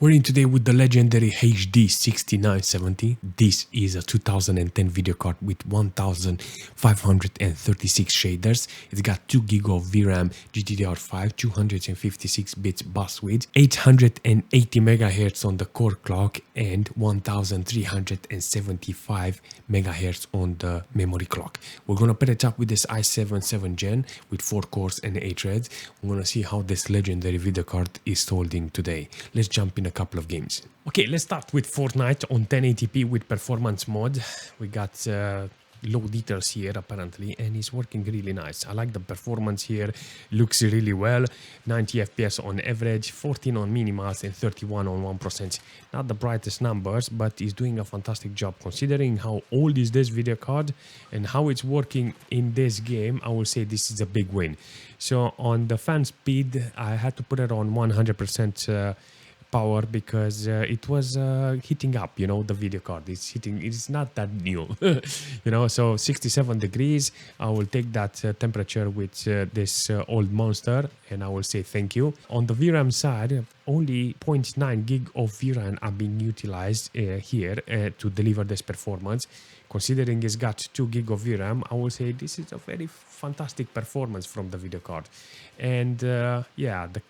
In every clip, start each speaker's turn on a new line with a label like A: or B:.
A: We're in today with the legendary HD 6970. This is a 2010 video card with 1536 shaders. It's got 2 GB of VRAM, GDDR5, 256 bits bus width, 880 MHz on the core clock, and 1375 MHz on the memory clock. We're gonna pair it up with this i7 7th Gen with 4 cores and 8 threads. We're gonna see how this legendary video card is sold in today. Let's jump in a couple of games. Okay, let's start with Fortnite on 1080p with performance mode. We got low details here apparently, and it's working really nice. I like the performance here, looks really well. 90 FPS on average, 14 on minimals, and 31 on 1%. Not the brightest numbers, but it's doing a fantastic job considering how old is this video card and how it's working in this game. I will say this is a big win. So on the fan speed, I had to put it on 100% power because it was heating up, you know, the video card. It's not that new, you know, so 67 degrees. I will take that temperature with this old monster and I will say thank you. On the VRAM side, only 0.9 gig of VRAM are being utilized here to deliver this performance. Considering it's got 2 gig of VRAM, I will say this is a very fantastic performance from the video card. And yeah, the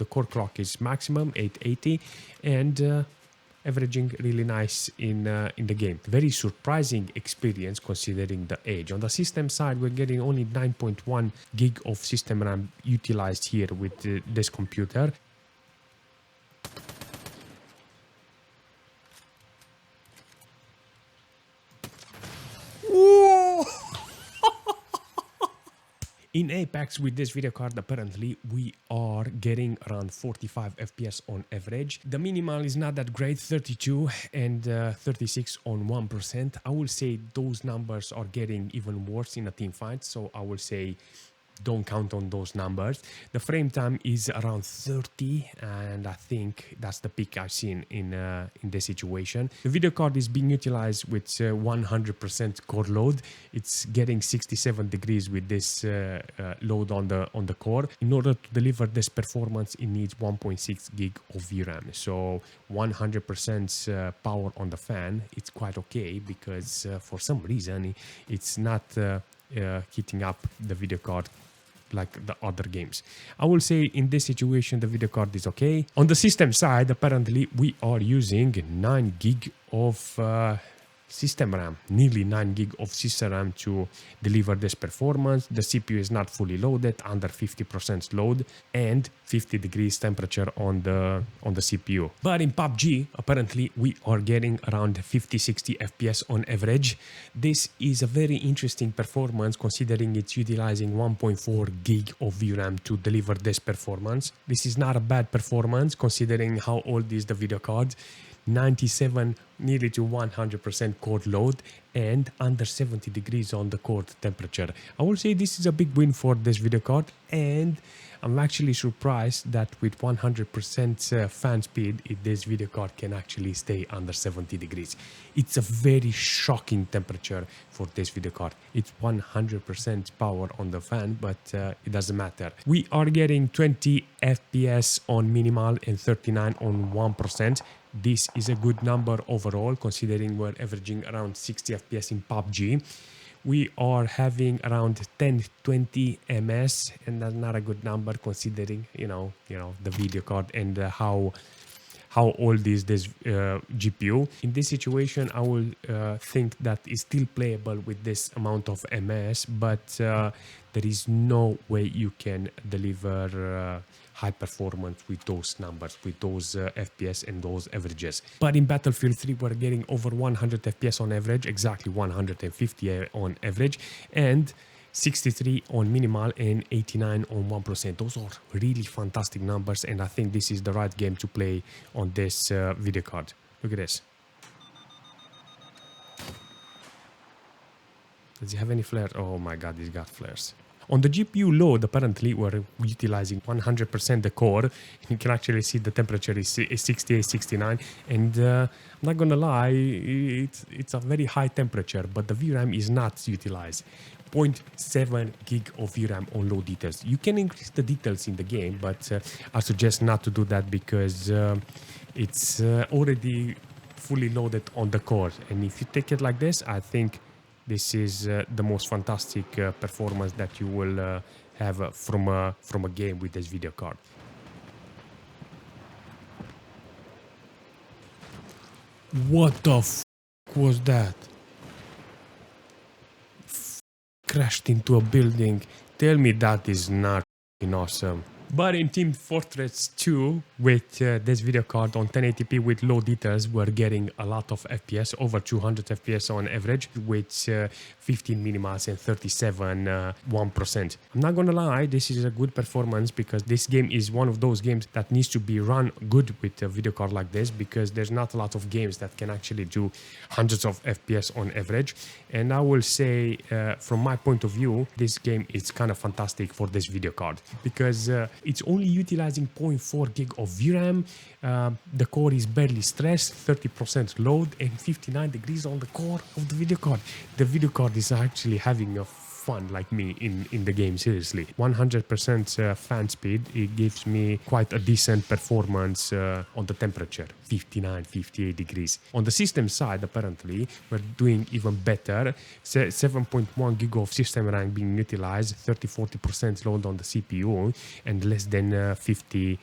A: core clock is maximum 880 and averaging really nice in the game. Very surprising experience considering the age. On the system side, we're getting only 9.1 gig of system RAM utilized here with this computer. In Apex with this video card, apparently we are getting around 45 FPS on average. The minimal is not that great, 32 and 36 on 1%. I will say those numbers are getting even worse in a team fight, so I will say don't count on those numbers. The frame time is around 30 and I think that's the peak I've seen in this situation. The video card is being utilized with 100% core load. It's getting 67 degrees with this load on the core. In order to deliver this performance, it needs 1.6 gig of VRAM. So 100% power on the fan, it's quite okay because for some reason it's not heating up the video card like the other games. I will say in this situation the video card is okay. On the system side, apparently we are using 9 gig of system RAM, nearly 9 gig of system RAM to deliver this performance. The CPU is not fully loaded, under 50% load, and 50 degrees temperature on the CPU. But in PUBG, apparently we are getting around 50-60 FPS on average. This is a very interesting performance considering it's utilizing 1.4 gig of VRAM to deliver this performance. This is not a bad performance considering how old is the video card. 97 nearly to 100% core load and under 70 degrees on the core temperature. I will say this is a big win for this video card, and I'm actually surprised that with 100% fan speed, this video card can actually stay under 70 degrees. It's a very shocking temperature for this video card. It's 100% power on the fan, but it doesn't matter. We are getting 20 FPS on minimal and 39 on 1%. This is a good number overall considering we're averaging around 60 FPS in PUBG. We are having around 1020 ms, and that's not a good number considering you know the video card and how old is this GPU. In this situation, I will think that it's still playable with this amount of ms, but there is no way you can deliver high performance with those numbers, with those FPS and those averages. But in Battlefield 3, we're getting over 100 FPS on average, exactly 150 on average, and 63 on minimal and 89 on 1%. Those are really fantastic numbers, and I think this is the right game to play on this video card. Look at this. Does he have any flares? Oh my god, he's got flares. On the GPU load, apparently we're utilizing 100% the core. You can actually see the temperature is 68, 69, and I'm not gonna lie, it's a very high temperature, but the VRAM is not utilized. 0.7 gig of VRAM on low details. You can increase the details in the game, but I suggest not to do that because it's already fully loaded on the core. And if you take it like this, I think this is the most fantastic performance that you will have from a game with this video card. What the f was that? Crashed into a building. Tell me that is not awesome. But in Team Fortress 2, with this video card on 1080p with low details, we're getting a lot of FPS, over 200 FPS on average, with 15 minimals and 37 1%. I'm not gonna lie, this is a good performance because this game is one of those games that needs to be run good with a video card like this, because there's not a lot of games that can actually do hundreds of FPS on average. And I will say, from my point of view, this game is kind of fantastic for this video card because it's only utilizing 0.4 gig of VRAM. The core is barely stressed, 30% load, and 59 degrees on the core of the video card. The video card is actually having a fun like me in the game, seriously. 100% fan speed, it gives me quite a decent performance on the temperature, 59, 58 degrees. On the system side, apparently, we're doing even better. 7.1 gig of system RAM being utilized, 30-40% load on the CPU, and less than 50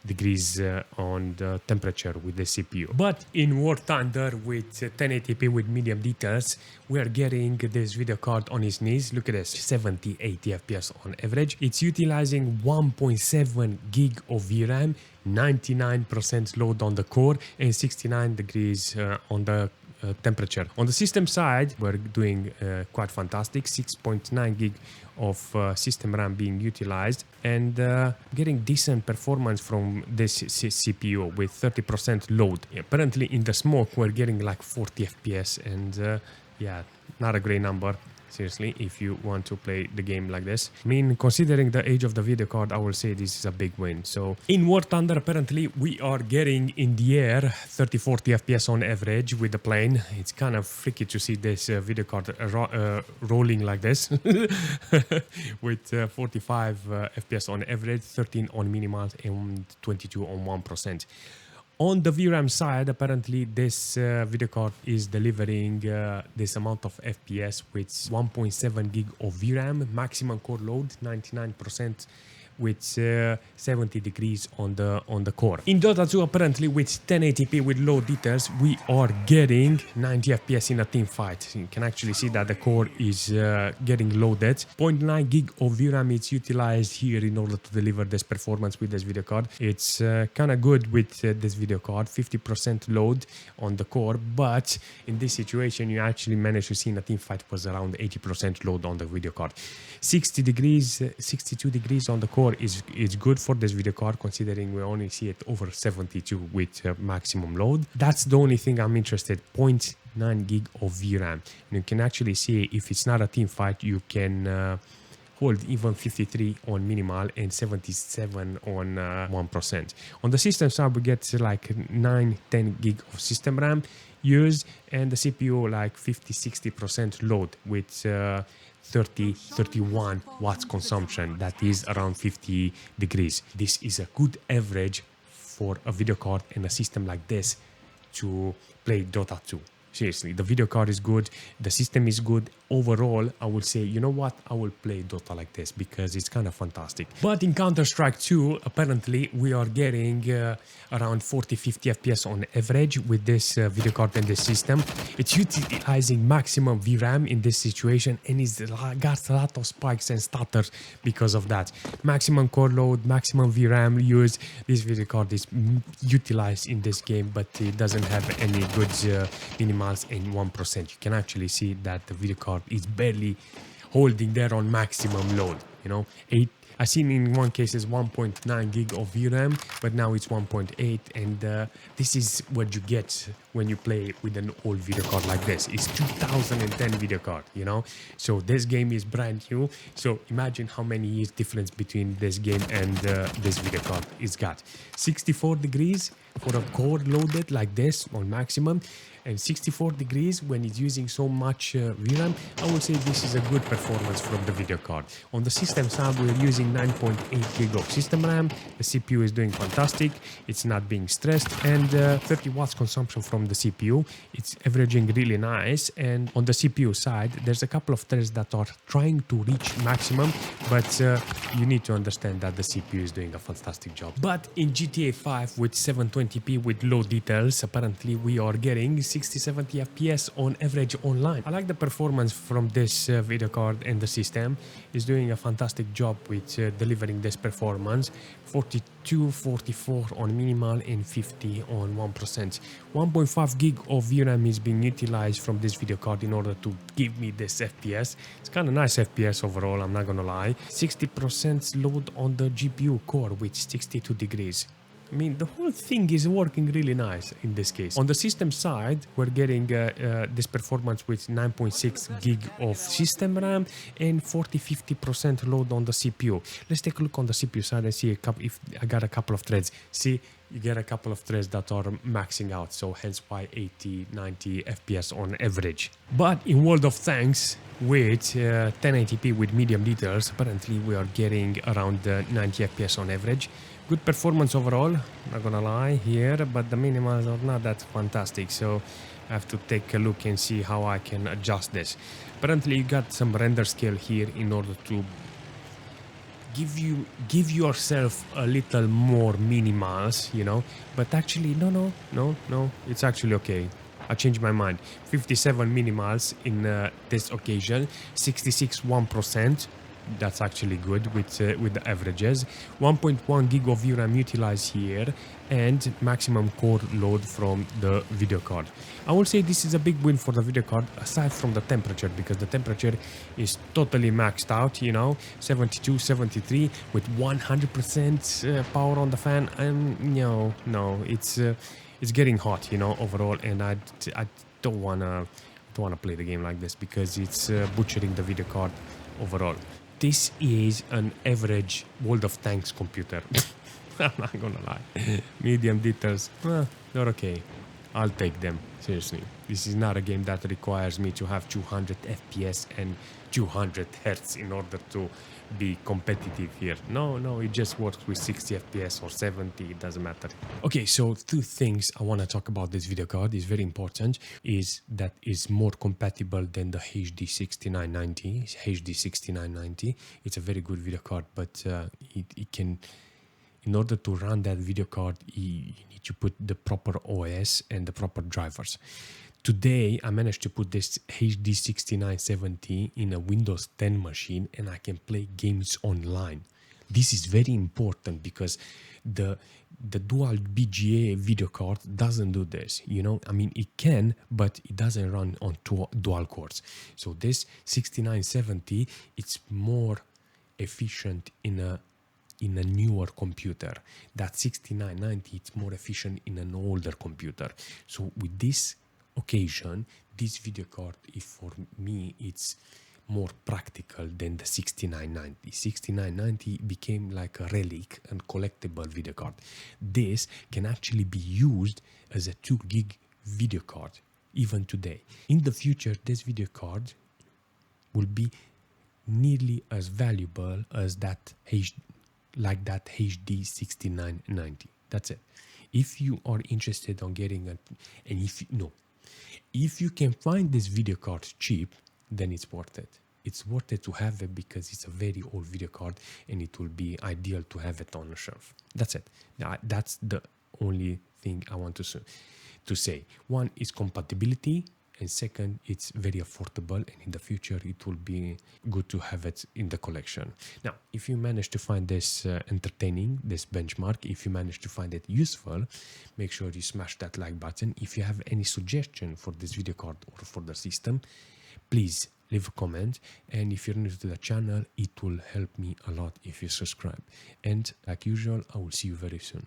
A: degrees on the temperature with the CPU. But in War Thunder with 1080p with medium details, we are getting this video card on its knees. Look at this, 70-80 FPS on average. It's utilizing 1.7 gig of VRAM, 99% load on the core, and 69 degrees on the temperature. On the system side, we're doing quite fantastic, 6.9 gig of system RAM being utilized, and getting decent performance from this CPU with 30% load. Apparently in the smoke we're getting like 40 FPS, and yeah, not a great number. Seriously, if you want to play the game like this. I mean, considering the age of the video card, I will say this is a big win. So, in War Thunder, apparently, we are getting in the air 30-40 FPS on average with the plane. It's kind of freaky to see this video card rolling like this. With 45 FPS on average, 13 on minimals, and 22 on 1%. On the VRAM side, apparently this video card is delivering this amount of FPS with 1.7 gig of VRAM, maximum core load 99%, with 70 degrees on the core. In Dota 2, apparently with 1080p with low details, we are getting 90 FPS in a team fight. You can actually see that the core is getting loaded. 0.9 gig of VRAM is utilized here in order to deliver this performance with this video card. It's kind of good with this video card, 50% load on the core, but in this situation you actually managed to see in a team fight was around 80% load on the video card. 60 degrees, 62 degrees on the core is good for this video card, considering we only see it over 72 with maximum load. That's the only thing I'm interested. 0.9 gig of VRAM. And you can actually see if it's not a team fight, you can hold even 53 on minimal and 77 on 1%. On the system side, we get like 9-10 gig of system RAM used, and the CPU like 50-60% load with 30-31 watts consumption. That is around 50 degrees. This is a good average for a video card and a system like this to play Dota 2. Seriously, the video card is good, the system is good. Overall, I will say, you know what, I will play Dota like this because it's kind of fantastic. But in Counter-Strike 2, apparently, we are getting around 40-50 FPS on average with this video card and this system. It's utilizing maximum VRAM in this situation, and it's got a lot of spikes and stutters because of that. Maximum core load, maximum VRAM used. This video card is utilized in this game, but it doesn't have any good minimals in 1%. You can actually see that the video card is barely holding there on maximum load. You know, I seen in one case is 1.9 gig of VRAM, but now it's 1.8, and this is what you get when you play with an old video card like this. It's 2010 video card, you know. So this game is brand new. So imagine how many years difference between this game and this video card. It's got 64 degrees for a core loaded like this on maximum, and 64 degrees when it's using so much VRAM. I would say this is a good performance from the video card. On the system side, we're using 9.8 gig of system RAM. The CPU is doing fantastic. It's not being stressed, and 30 watts consumption from the CPU. It's averaging really nice. And on the CPU side, there's a couple of threads that are trying to reach maximum, but you need to understand that the CPU is doing a fantastic job. But in GTA 5 with 720p with low details, apparently we are getting 60-70 FPS on average online. I like the performance from this video card, and the system is doing a fantastic job with delivering this performance. 42, 44 on minimal and 50 on 1%. 1.5 gig of VRAM is being utilized from this video card in order to give me this FPS. It's kind of nice FPS overall, I'm not gonna lie. 60% load on the GPU core with 62 degrees. I mean, the whole thing is working really nice in this case. On the system side, we're getting this performance with 9.6 gig of system RAM and 40-50% load on the CPU. Let's take a look on the CPU side and see if I got a couple of threads. See, you get a couple of threads that are maxing out, so hence why 80-90 FPS on average. But in World of Tanks, with 1080p with medium details, apparently we are getting around 90 FPS on average. Good performance overall, not gonna lie here, but the minimals are not that fantastic, so I have to take a look and see how I can adjust this. Apparently you got some render scale here in order to give yourself a little more minimals, you know, but actually no, it's actually okay. I changed my mind. 57 minimals in this occasion, 66 1%. That's actually good with the averages. 1.1 gig of VRAM utilized here, and maximum core load from the video card. I will say this is a big win for the video card, aside from the temperature, because the temperature is totally maxed out, you know, 72, 73 with 100% power on the fan. And no, it's getting hot, you know, overall, and I don't wanna play the game like this because it's butchering the video card overall. This is an average World of Tanks computer. I'm not gonna lie. Medium details, they're okay. I'll take them, seriously. This is not a game that requires me to have 200 FPS and 200 Hz in order to be competitive here. No, it just works with 60 FPS or 70, it doesn't matter. Okay, so two things I want to talk about this video card is very important, is that is more compatible than the HD 6990. HD 6990, it's a very good video card, but it can, in order to run that video card, you need to put the proper OS and the proper drivers. Today, I managed to put this HD 6970 in a Windows 10 machine, and I can play games online. This is very important because the dual BGA video card doesn't do this, you know. I mean, it can, but it doesn't run on dual cores. So this 6970, it's more efficient in a newer computer. That 6990, it's more efficient in an older computer. So with this occasion, this video card, if for me, it's more practical than the 6990. 6990 became like a relic and collectible video card. This can actually be used as a 2 gig video card even today. In the future, this video card will be nearly as valuable as that HD 6990. That's it. If you are interested on getting if you can find this video card cheap, then it's worth it. It's worth it to have it because it's a very old video card and it will be ideal to have it on a shelf. That's it. Now, that's the only thing I want to say. One is compatibility, and second, it's very affordable, and in the future it will be good to have it in the collection. Now, if you manage to find this entertaining, this benchmark, if you manage to find it useful, make sure you smash that like button. If you have any suggestion for this video card or for the system, please leave a comment, and if you're new to the channel, it will help me a lot if you subscribe. And like usual, I will see you very soon.